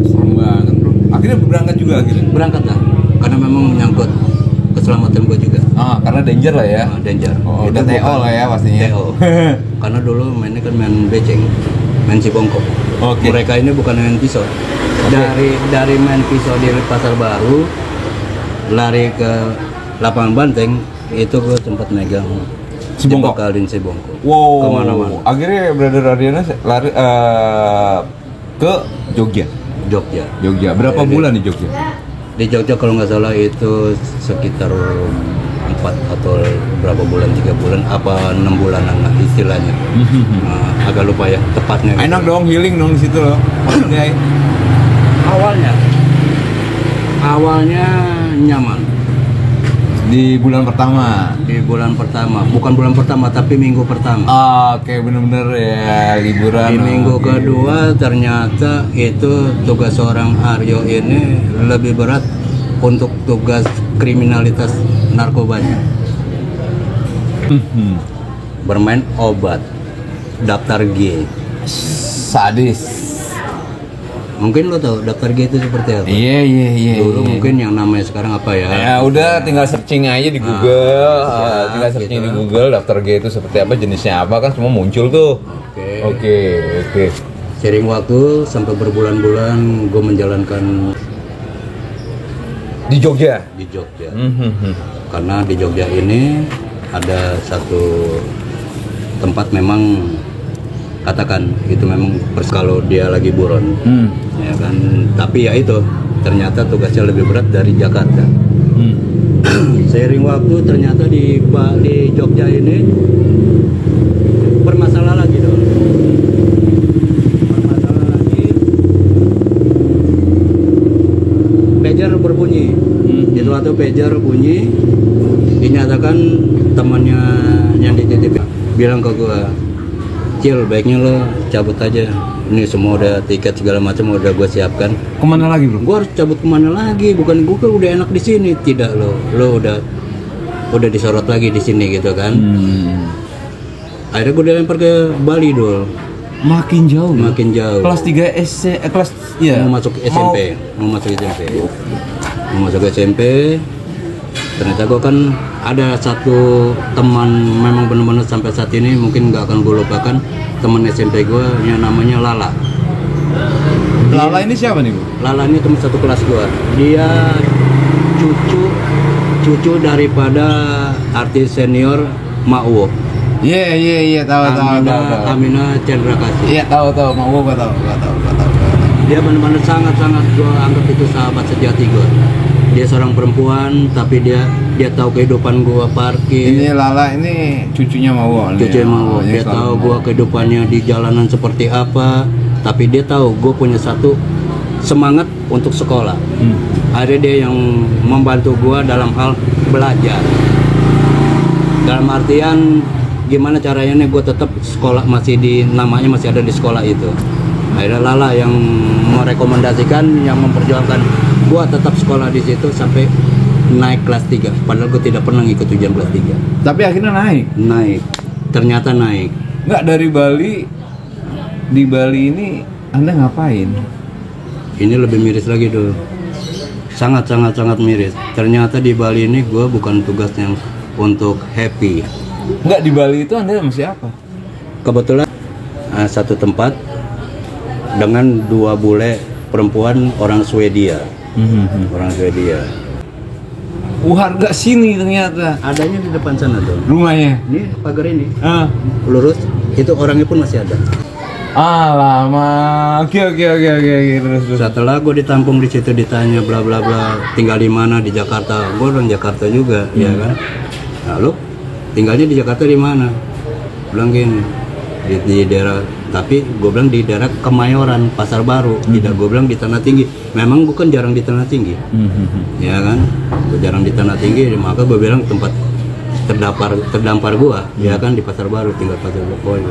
Speaker 5: Serem banget, bro. Akhirnya berangkat juga akhirnya.
Speaker 4: Berangkat lah, karena memang menyangkut keselamatan gue juga.
Speaker 5: Karena danger lah ya.
Speaker 4: Danger.
Speaker 5: Oh,
Speaker 4: Itu
Speaker 5: udah TO
Speaker 4: bukan
Speaker 5: lah ya pastinya.
Speaker 4: TO. Karena dulu mainnya kan main beceng, main cibongkok.
Speaker 5: Oke.
Speaker 4: Mereka ini bukan main pisau. Dari main pisau di Pasar Baru lari ke lapangan banteng, itu gue sempat megang
Speaker 5: Cibongkok.
Speaker 4: dibekalin cibongkok.
Speaker 5: Wow.
Speaker 4: Kemana-mana.
Speaker 5: Akhirnya Brother Ardiana lari ke Jogja.
Speaker 4: Jogja.
Speaker 5: Berapa bulan di Jogja?
Speaker 4: Di Jogja kalau nggak salah itu sekitar 4 atau berapa bulan, 3 bulan apa 6 bulanan lah istilahnya. Agak lupa ya tepatnya.
Speaker 5: Enak dong, healing dong di situ loh. Maksudnya
Speaker 4: Awalnya nyaman
Speaker 5: di bulan pertama.
Speaker 4: bukan bulan pertama tapi minggu pertama.
Speaker 5: Oke, bener-bener ya liburan.
Speaker 4: Di minggu kedua ternyata itu tugas seorang Aryo ini lebih berat untuk tugas kriminalitas narkobanya. Bermain obat, daftar G,
Speaker 5: Sadis.
Speaker 4: Mungkin lo tahu daftar G itu seperti apa?
Speaker 5: Iya.
Speaker 4: Dulu mungkin yang namanya sekarang apa ya?
Speaker 5: Ya udah tinggal searching aja di Google, tinggal searching
Speaker 4: gitu.
Speaker 5: di Google daftar G itu seperti apa, jenisnya apa kan semua muncul tuh. Oke.
Speaker 4: Sering waktu sampai berbulan-bulan gue menjalankan
Speaker 5: Di Jogja.
Speaker 4: di Jogja. Karena di Jogja ini ada satu tempat memang katakan itu memang kalau dia lagi buron, ya kan. Tapi ya itu ternyata tugasnya lebih berat dari Jakarta. Seiring waktu ternyata di Jogja ini bermasalah lagi dong. Bermasalah lagi. Pager berbunyi. Itu waktu pager bunyi, dinyatakan temannya yang dititip bilang ke gua, Cil, baiknya lo cabut aja. Ini semua udah tiket segala macam udah gue siapkan.
Speaker 5: Kemana lagi bro?
Speaker 4: Gue harus cabut kemana lagi? Bukan gue kan udah enak di sini. Tidak lo udah disorot lagi di sini gitu kan. Akhirnya gue dilempar ke Bali dol.
Speaker 5: Makin jauh.
Speaker 4: Makin jauh.
Speaker 5: Kelas 3 kelas ya.
Speaker 4: Mau masuk SMP. Mau masuk SMP. Ternyata gue kan ada satu teman memang benar-benar sampai saat ini mungkin nggak akan gue lupakan, teman SMP gue yang namanya Lala.
Speaker 5: Lala ini siapa nih bu?
Speaker 4: Lala ini teman satu kelas gue. Dia cucu daripada artis senior Mauwo.
Speaker 5: Iya tahu.
Speaker 4: Amina Chandra Kasih.
Speaker 5: Iya tahu Mauwo gua tahu.
Speaker 4: Dia benar-benar sangat gue anggap itu sahabat sejati gue. Dia seorang perempuan tapi dia tahu kehidupan gua parkir.
Speaker 5: Ini Lala ini cucunya Mauwo.
Speaker 4: Cucunya Mauwo. Dia tahu gua kehidupannya di jalanan seperti apa, tapi dia tahu gua punya satu semangat untuk sekolah. Akhirnya dia yang membantu gua dalam hal belajar. Dalam artian gimana caranya nih gua tetap sekolah namanya masih ada di sekolah itu. Akhirnya Lala yang merekomendasikan, yang memperjuangkan gua tetap sekolah di situ sampai naik kelas 3. Padahal gua tidak pernah ngikut ujian kelas 3.
Speaker 5: Tapi akhirnya naik.
Speaker 4: Ternyata naik.
Speaker 5: Nggak dari Bali. Di Bali ini Anda ngapain?
Speaker 4: Ini lebih miris lagi dulu. Sangat miris. Ternyata di Bali ini gua bukan tugas yang untuk happy.
Speaker 5: Nggak, di Bali itu Anda masih apa?
Speaker 4: Kebetulan satu tempat dengan 2 bule perempuan orang Swedia. Orang Swedia.
Speaker 5: Warga sini ternyata.
Speaker 4: Adanya di depan sana tuh.
Speaker 5: Rumahnya.
Speaker 4: Ini pagar ini.
Speaker 5: Lurus.
Speaker 4: Itu orangnya pun masih ada.
Speaker 5: Lama. Oke. Terus.
Speaker 4: Setelah gue ditampung di situ, ditanya bla bla bla, tinggal di mana? Di Jakarta. Gue orang Jakarta juga, ya kan. Lalu tinggalnya di Jakarta di mana? Bilang gini, di daerah, tapi gue bilang di daerah Kemayoran, Pasar Baru. Tidak, gue bilang di Tanah Tinggi. Memang gue kan jarang di Tanah Tinggi, ya kan. Gue jarang di Tanah Tinggi, maka gue bilang tempat terdampar gue, ya kan, di Pasar Baru, tinggal Pasar Baru.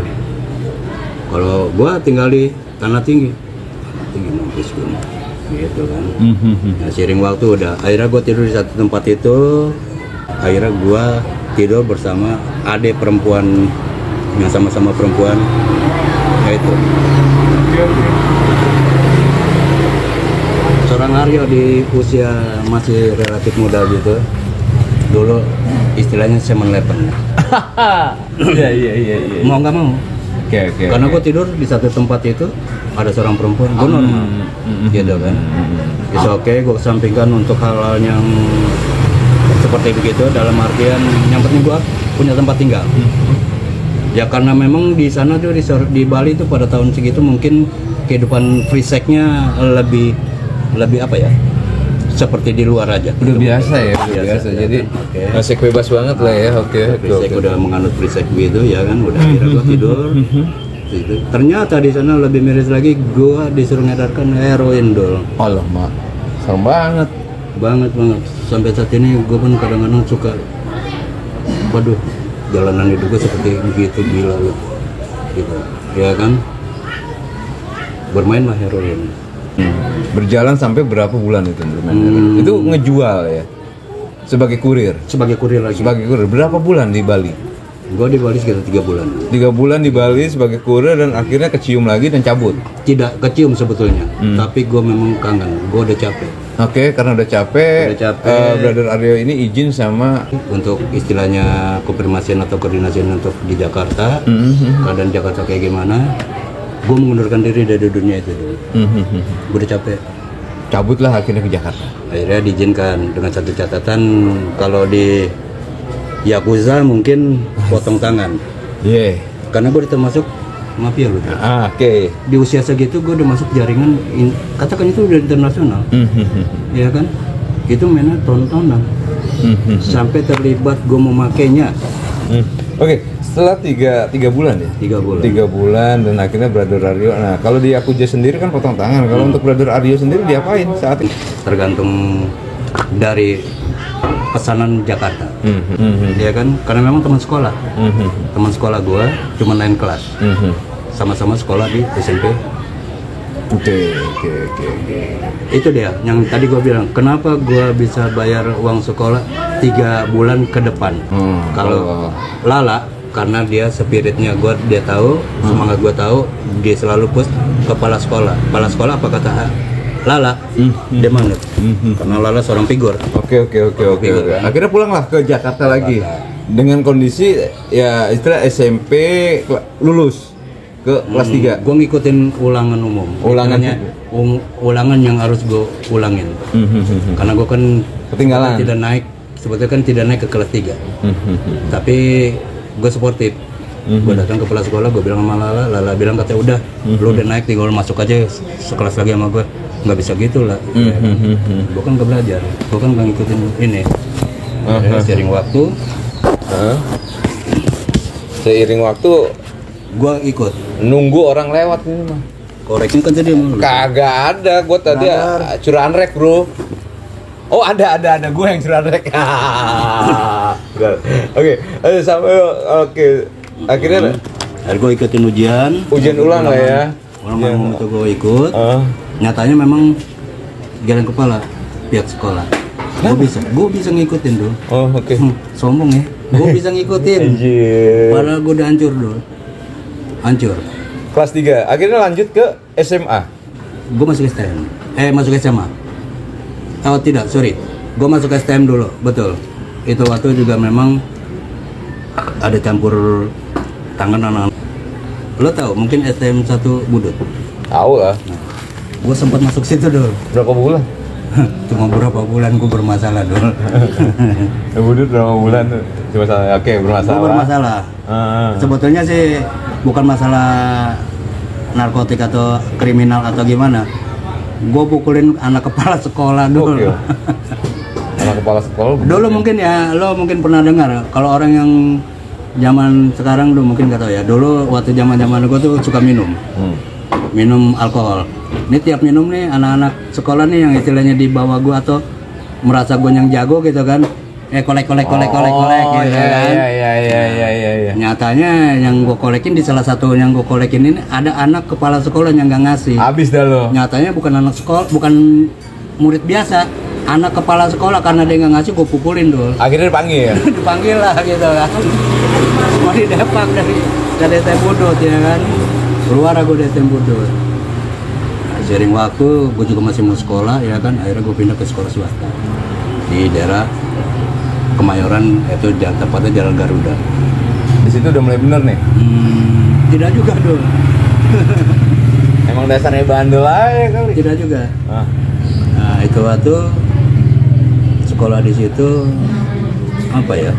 Speaker 4: Kalau gue tinggal di Tanah Tinggi mampus gue, gitu kan. Nah, seiring waktu udah, akhirnya gue tidur di satu tempat itu. Akhirnya gue tidur bersama adik perempuan yang sama-sama perempuan, yaitu seorang Aryo di usia masih relatif muda gitu. Dulu istilahnya 7-Eleven.
Speaker 5: Iya.
Speaker 4: Mau nggak mau.
Speaker 5: Oke.
Speaker 4: Karena gue tidur di satu tempat itu ada seorang perempuan, gue normal, gitu kan. It's okay, gue kesampingkan untuk hal-hal yang seperti begitu, dalam artian yang penting gue punya tempat tinggal. Ya karena memang di sana tuh di Bali tuh pada tahun segitu mungkin kehidupan free sex-nya lebih apa ya? Seperti di luar aja.
Speaker 5: Udah biasa ya, biasa. Jadi masih bebas banget lah ya. Oke.
Speaker 4: Udah menganut free sex gitu ya kan, udah akhirnya gue tidur. Gitu. Ternyata di sana lebih miris lagi, gue disuruh ngedarkan heroin dol.
Speaker 5: Allah mak, serem banget.
Speaker 4: Banget. Sampai saat ini gue pun kadang-kadang suka, waduh, jalanan hidup gue seperti begitu, gila loh, gitu, ya kan. Bermainlah heroin.
Speaker 5: Berjalan sampai berapa bulan itu bermain heroin? Itu ngejual ya? Sebagai kurir?
Speaker 4: Sebagai kurir lagi.
Speaker 5: Sebagai kurir, berapa bulan di Bali?
Speaker 4: Gue di Bali sekitar 3 bulan.
Speaker 5: 3 bulan di Bali sebagai kurir dan akhirnya kecium lagi dan cabut.
Speaker 4: Tidak kecium sebetulnya, tapi gue memang kangen. Gue udah capek.
Speaker 5: Oke, karena udah capek, Brother Aryo ini izin sama
Speaker 4: Untuk istilahnya konfirmasian atau koordinasian untuk di Jakarta, keadaan Jakarta kayak gimana, gue mengundurkan diri dari dunia itu dulu. Gue udah capek.
Speaker 5: cabutlah akhirnya ke Jakarta.
Speaker 4: Akhirnya diizinkan dengan satu catatan, kalau di Yakuza mungkin potong tangan.
Speaker 5: Iya.
Speaker 4: Karena gue udah termasuk mafia loh.
Speaker 5: Oke.
Speaker 4: Di usia segitu gue udah masuk jaringan, katakan itu udah internasional. Ya kan? Itu mainnya tontonan. Sampai terlibat gue memakainya.
Speaker 5: Oke, setelah tiga bulan ya?
Speaker 4: 3 bulan.
Speaker 5: 3 bulan dan akhirnya Brother Aryo. Nah, kalau di Yakuza sendiri kan potong tangan. Kalau untuk Brother Aryo sendiri diapain saat ini?
Speaker 4: Tergantung dari pesanan Jakarta. Ya kan? Karena memang teman sekolah. Teman sekolah gue cuma lain kelas. Sama-sama sekolah di SMP.
Speaker 5: Oke.
Speaker 4: Itu dia yang tadi gue bilang, kenapa gue bisa bayar uang sekolah 3 bulan ke depan. Kalau Lala, karena dia spiritnya dia tahu, semangat gue tahu, dia selalu push kepala sekolah. Kepala sekolah apa kata Lala? Dia manut. Karena Lala seorang figur.
Speaker 5: Oke. Akhirnya pulanglah ke Jakarta lagi dengan kondisi ya istilah SMP lulus ke kelas 3.
Speaker 4: Gue ngikutin ulangan umum.
Speaker 5: Ulangannya
Speaker 4: ulangan yang harus gue ulangin. Karena gue kan
Speaker 5: ketinggalan.
Speaker 4: Tidak naik, sebetulnya kan tidak naik ke kelas 3. Tapi gue sportif. Gue datang ke kepala sekolah, gue bilang sama Lala bilang katanya udah, lu udah naik, tinggal masuk aja sekelas lagi sama gue. Nggak bisa gitu lah. Gue kan gak belajar, gue kan gak ngikutin ini. Seiring waktu,
Speaker 5: Seiring waktu
Speaker 4: gue ikut.
Speaker 5: nunggu orang lewat ini mah.
Speaker 4: Koreksi kan tadi emang.
Speaker 5: Kagak ada, gua tadi curahan rek, Bro. Oh, ada gua yang curahan rek. Oke, akhirnya
Speaker 4: Akhirnya gue ikutin ujian
Speaker 5: ulang lah ya.
Speaker 4: Ulang itu gue ikut. Nyatanya memang jalan kepala pihak sekolah. Gue bisa ngikutin dulu.
Speaker 5: Oh, oke.
Speaker 4: Sombong ya. Gue bisa ngikutin. Padahal gue udah hancur dulu. Hancur.
Speaker 5: Kelas 3. Akhirnya lanjut ke SMA.
Speaker 4: Gue masuk STM. Masuk SMA. Oh tidak, sorry. Gue masuk STM dulu, betul. Itu waktu juga memang ada campur tangan anak-anak. Lo tau mungkin STM 1 Budut.
Speaker 5: Tahu lah.
Speaker 4: Gue sempat masuk situ dulu.
Speaker 5: Berapa bulan?
Speaker 4: Cuma berapa bulan gue bermasalah dulu.
Speaker 5: Budut berapa bulan tuh? Cuma salah. Oke, bermasalah.
Speaker 4: Gue bermasalah. Sebetulnya sih bukan masalah narkotik atau kriminal atau gimana. Gue pukulin anak kepala sekolah dulu.
Speaker 5: Oke. Anak kepala sekolah.
Speaker 4: Dulu mungkin ya, lo mungkin pernah dengar kalau orang yang zaman sekarang lo mungkin gak tahu ya. Dulu waktu zaman gue tuh suka minum alkohol. Ini tiap minum nih anak-anak sekolah nih yang istilahnya di bawah gue atau merasa gue yang jago gitu kan. Kolek gitu kan.
Speaker 5: Iya.
Speaker 4: Nyatanya yang gue kolekin, di salah satu yang gue kolekin ini ada anak kepala sekolah yang gak ngasih.
Speaker 5: Habis dah lo.
Speaker 4: Nyatanya bukan anak sekolah, bukan murid biasa, anak kepala sekolah, karena dia nggak ngasih gue pukulin dulu.
Speaker 5: Akhirnya dipanggil.
Speaker 4: Dipanggil lah gitu kan. Mau didepak dari STM Budut ya kan. Keluar aku dari STM Budut. Nah, seiring waktu gue juga masih mau sekolah ya kan. Akhirnya gue pindah ke sekolah swasta di daerah Kemayoran, itu tepatnya Jalan Garuda.
Speaker 5: Di situ udah mulai bener nih.
Speaker 4: Tidak juga dulu.
Speaker 5: Emang dasarnya bandel aja kali.
Speaker 4: Tidak juga. Nah itu waktu sekolah di situ apa ya?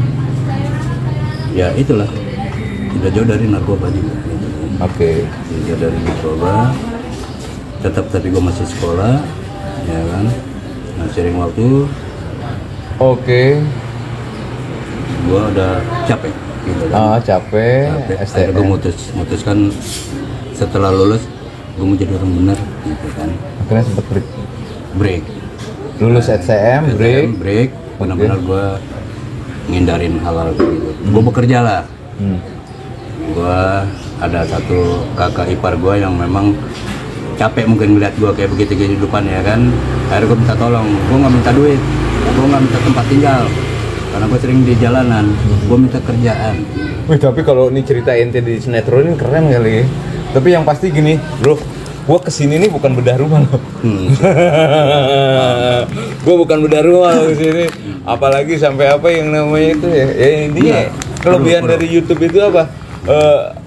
Speaker 4: Ya itulah, tidak jauh dari narkoba juga.
Speaker 5: Oke.
Speaker 4: Tidak jauh dari narkoba. Tetap tapi gue masih sekolah, ya kan. Nah sering waktu.
Speaker 5: Oke.
Speaker 4: Gue udah capek. Gitu kan.
Speaker 5: Capek.
Speaker 4: Akhirnya gue mutuskan setelah lulus gue mau jadi orang benar, gitu kan.
Speaker 5: Akhirnya sempet break.
Speaker 4: Nah,
Speaker 5: Lulus STM, break.
Speaker 4: Benar-benar gue ngindarin hal-hal gitu. Gue bekerja lah. Gue ada satu kakak ipar gue yang memang capek mungkin melihat gue kayak begitu kehidupan ya kan. Akhirnya gue minta tolong. Gue nggak minta duit, gue nggak minta tempat tinggal. karena gue sering di jalanan, gue minta kerjaan.
Speaker 5: Wih, tapi kalau ini cerita ente di sinetron ini keren kali. Tapi yang pasti gini, bro, gue kesini nih bukan bedah rumah loh. Gue bukan bedah rumah loh kesini. Apalagi sampai apa yang namanya itu ya. Ya intinya kelebihan dari YouTube itu apa?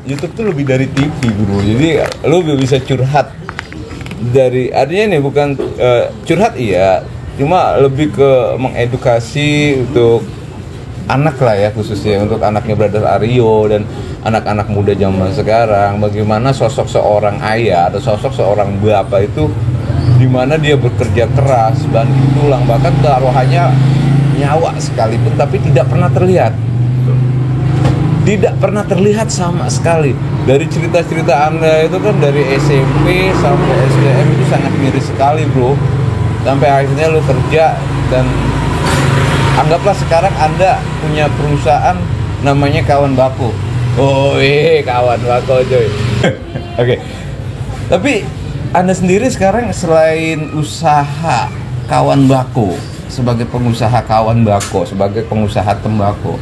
Speaker 5: YouTube tuh lebih dari TV, bro. Jadi lo bisa curhat dari artinya nih bukan curhat iya, cuma lebih ke mengedukasi untuk anak lah ya, khususnya untuk anaknya Brother Aryo dan anak-anak muda zaman sekarang, bagaimana sosok seorang ayah atau sosok seorang bapak itu dimana dia bekerja keras, banting tulang, bahkan taruhannya nyawa sekalipun, tapi tidak pernah terlihat. Tidak pernah terlihat sama sekali. Dari cerita-cerita Anda itu kan dari SMP sampai SDM itu sangat miris sekali, bro. Sampai akhirnya lu kerja dan anggaplah sekarang Anda punya perusahaan namanya Kawan Bako. Oh Kawan Bako coy. Oke. Tapi Anda sendiri sekarang selain usaha Kawan Bako, sebagai pengusaha Kawan Bako, sebagai pengusaha tembakau,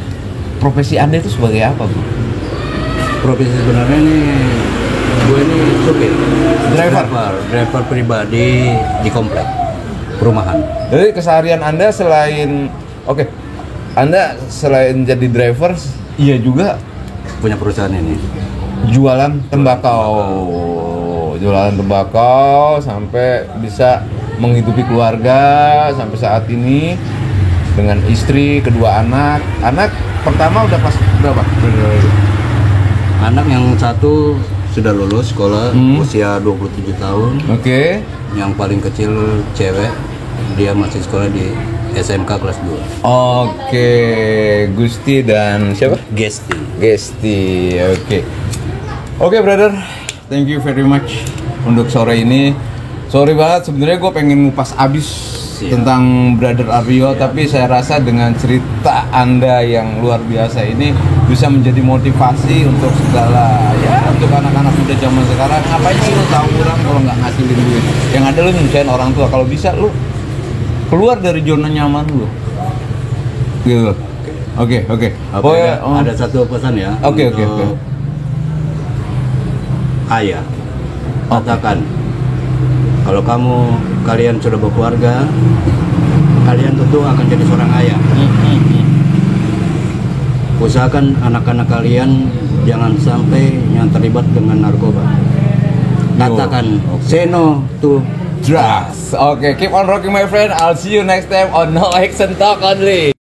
Speaker 5: profesi Anda itu sebagai apa, bro?
Speaker 4: Profesi sebenarnya gue ini supir, driver pribadi di komplek perumahan.
Speaker 5: Jadi keseharian Anda selain Anda selain jadi driver, iya juga
Speaker 4: Punya perusahaan ini.
Speaker 5: jualan tembakau sampai bisa menghidupi keluarga sampai saat ini dengan istri, kedua anak. Anak pertama udah pas berapa?
Speaker 4: Anak yang satu sudah lulus sekolah, usia 27 tahun.
Speaker 5: Oke.
Speaker 4: Yang paling kecil cewek, dia masih sekolah di SMK kelas 2.
Speaker 5: Oke, Gusti dan siapa? Gesti. Oke, brother. Thank you very much untuk sore ini. Sorry banget sebenarnya gue pengen ngupas abis tentang Brother Aryo, tapi saya rasa dengan cerita Anda yang luar biasa ini bisa menjadi motivasi untuk segala untuk anak-anak muda zaman sekarang. Ngapain sih lu tawuran kalau nggak ngasilin duit? Yang ada lu nyusahin orang tua. Kalau bisa lu keluar dari zona nyaman lu. Gitu. Oke.
Speaker 4: Ada satu pesan ya.
Speaker 5: Oke.
Speaker 4: Ayah, katakan kalau kalian sudah berkeluarga, kalian tentu akan jadi seorang ayah. Usahakan anak-anak kalian jangan sampai yang terlibat dengan narkoba. Katakan say no to
Speaker 5: drugs. Oke, keep on rocking my friend. I'll see you next time on No Action Talk Only.